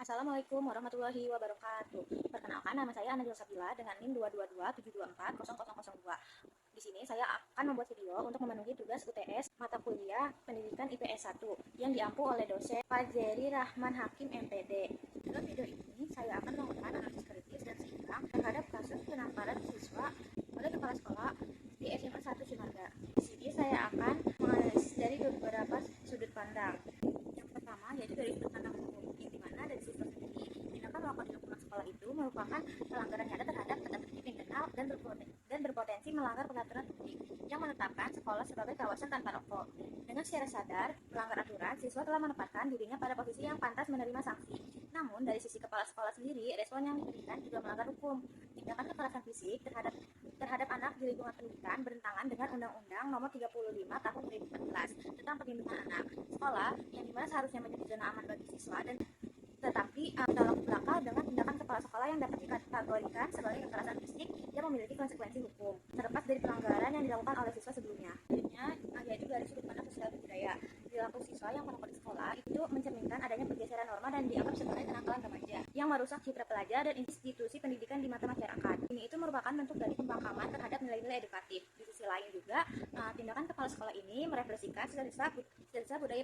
Assalamualaikum warahmatullahi wabarakatuh. Perkenalkan, nama saya Anadil Sabila dengan NIM 22272240002. Di sini saya akan membuat video untuk memenuhi tugas UTS mata kuliah Pendidikan IPS 1 yang diampu oleh dosen Fajeri Rahman Hakim MPD. Dalam video ini saya akan melakukan analisis kritis dan seimbang terhadap kasus penamparan siswa oleh kepala sekolah di SMA 1 Cimaga. Di sini saya akan menganalisis dari beberapa sudut pandang. Yang pertama yaitu dari sudut pandang hukum, yang dimana dari siswa sendiri tindakan melakukan di lingkungan sekolah itu merupakan pelanggaran nyata terhadap tata tertib internal dan berpotensi melanggar peraturan publik yang menetapkan sekolah sebagai kawasan tanpa rokok. Dengan secara sadar melanggar aturan, siswa telah menempatkan dirinya pada posisi yang pantas menerima sanksi. Namun dari sisi kepala sekolah sendiri, respon yang diberikan juga melanggar hukum. Tindakan kekerasan fisik terhadap anak di lingkungan pendidikan bertentangan dengan Undang-Undang Nomor 35 Tahun 2014 tentang Perlindungan Anak. Sekolah yang dimana seharusnya menjadi zona aman bagi siswa dan tetapi menolak belakang dengan tindakan kepala sekolah yang dapat dikategorikan sebagai kekerasan fisik yang memiliki konsekuensi hukum terlepas dari pelanggaran yang dilakukan oleh siswa sebelumnya. Selanjutnya yaitu dari sudut pandang sosial dan budaya. Perilaku siswa yang merokok di sekolah itu mencerminkan adanya pergeseran norma dan dianggap sebagai kenakalan remaja yang merusak citra pelajar dan institusi pendidikan di mata masyarakat. Ini itu merupakan bentuk dari pembangkaman terhadap nilai-nilai edukatif. Di sisi lain juga tindakan kepala sekolah ini merefleksikan sisa budaya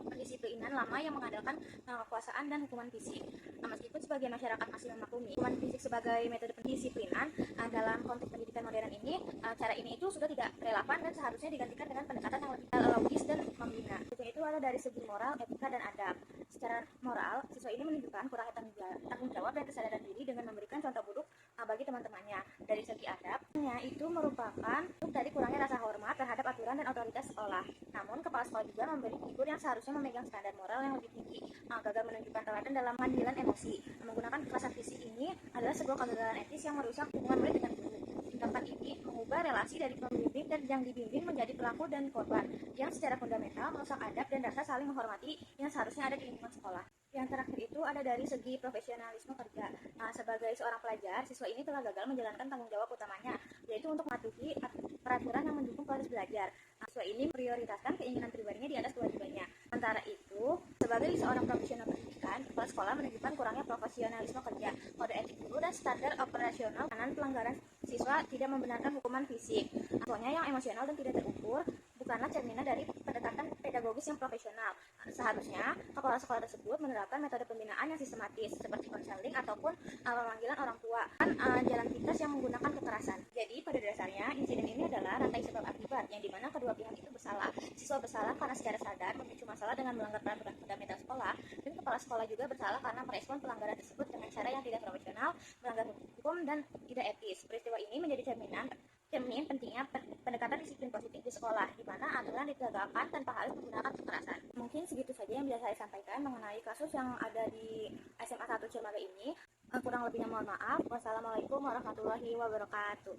pendisiplinan lama yang mengandalkan kekuasaan dan hukuman fisik. Meskipun sebagian masyarakat masih memaklumi hukuman fisik sebagai metode pendisiplinan dalam konteks pendidikan modern ini, cara ini itu sudah tidak relevan dan seharusnya digantikan dengan pendekatan yang lebih logis dan membina. Itu ada dari segi moral, etika, dan adab. Secara moral, siswa ini menunjukkan kurangnya tanggung jawab dan kesadaran diri dengan memberikan contoh buruk bagi teman-temannya. Dari segi adabnya itu merupakan dari kurangnya rasa hormat terhadap aturan dan otoritas sekolah. Namun kepala sekolah juga memberi figur yang seharusnya memegang standar moral yang lebih tinggi. Gagal menunjukkan teladan dalam pengambilan emosi. Menggunakan kekerasan fisik ini adalah sebuah kegagalan etis yang merusak hubungan murid dengan guru. Tindakan ini mengubah relasi dari pembimbing dan yang dibimbing menjadi pelaku dan korban, yang secara fundamental merusak adab dan rasa saling menghormati yang seharusnya ada di lingkungan sekolah. Yang terakhir itu ada dari segi profesionalisme kerja. Sebagai seorang pelajar, siswa ini telah gagal menjalankan tanggung jawab utamanya, yaitu untuk mematuhi peraturan yang mendukung proses belajar. Siswa ini prioritaskan keinginan pribadinya di atas kewajibannya. Sementara itu, sebagai seorang profesional pendidikan, kepala sekolah menunjukkan kurangnya profesionalisme kerja, kode etik guru, dan standar operasional karena pelanggaran siswa tidak membenarkan hukuman fisik. Soalnya yang emosional dan tidak terukur bukanlah cerminan dari pendekatan pedagogis yang profesional. Seharusnya kepala sekolah tersebut menerapkan metode pembinaan yang sistematis seperti konseling ataupun pemanggilan orang tua jalan pintas yang menggunakan kekerasan. Jadi pada dasarnya insiden ini adalah rantai sebab akibat yang dimana kedua pihak itu bersalah. Siswa bersalah karena secara sadar memicu masalah dengan melanggar peraturan fundamental sekolah, dan kepala sekolah juga bersalah karena merespon pelanggaran tersebut dengan cara yang tidak profesional, melanggar hukum dan tidak etis. Peristiwa ini menjadi cermin pentingnya pendekatan disiplin positif di sekolah, di mana aturan ditegakkan tanpa harus menggunakan kekerasan. Mungkin segitu saja yang bisa saya sampaikan mengenai kasus yang ada di SMA 1 Cimaga ini. Kurang lebihnya mohon maaf. Wassalamualaikum warahmatullahi wabarakatuh.